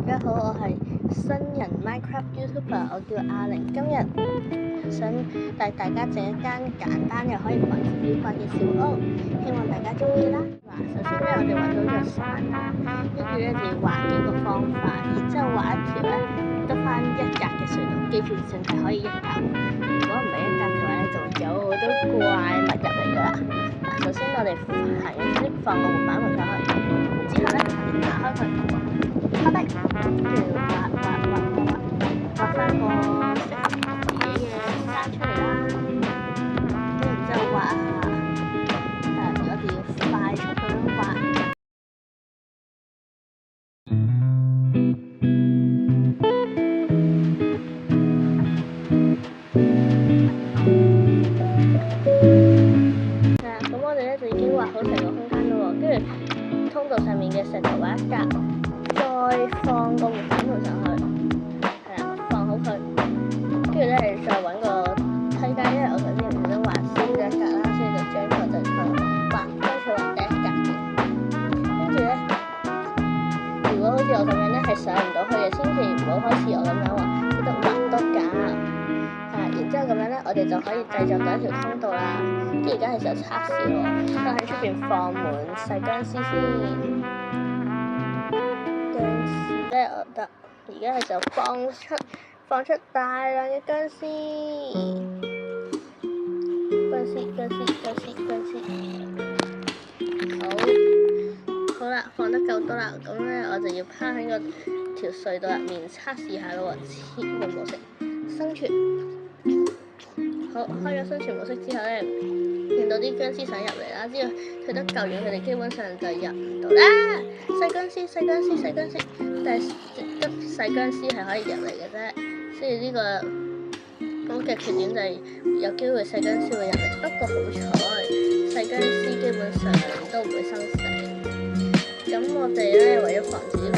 家好，我係新人 Minecraft YouTuber，我叫阿玲。今日想帶大家整一間簡單又可以防止妖怪嘅小屋，希望大家中意啦。首先咧，我哋揾到咗山啦，跟住咧就要畫幾個方塊，然之後畫一條咧得翻一格嘅隧道，記住淨係可以一格，如果唔係一格嘅話咧，就會有好多怪物入嚟噶啦。首先我哋行一啲放個木板門上去，之後咧打開佢。開筆，跟住畫翻個適合自己嘅山出嚟啦。跟住之後畫下，我哋要快速咁樣畫。咁我哋咧就已經畫好成個空間啦喎，跟住通道上面嘅石頭畫一格。再放個木板圖上去，係啦，放好佢，跟住咧再揾個梯階，因為我頭先唔小心畫少咗一格啦，所以就將佢就畫第一格嘅。跟住咧，如果好似我咁樣咧係上唔到去嘅，千祈唔好開始我咁樣話，記得畫多格。然之後咁樣咧，我哋就可以製作到一條通道啦。跟住而家係時候測試喎，都喺出邊放滿細僵屍先。我得，而家係就放出大量嘅僵屍，好啦，放得夠多啦，咁咧我就要趴喺個條隧道入面測試下咯喎，切換模式，生存。好，開咗生存模式之後咧，見到啲僵屍想入嚟啦，之後退得夠遠，佢哋基本上就入唔到啦。細僵屍，但係得細僵屍係可以入嚟嘅啫，所以呢個嘅缺點就係有機會細僵屍會入嚟。不過好彩，細僵屍基本上都唔會生死。咁我哋咧為咗防止呢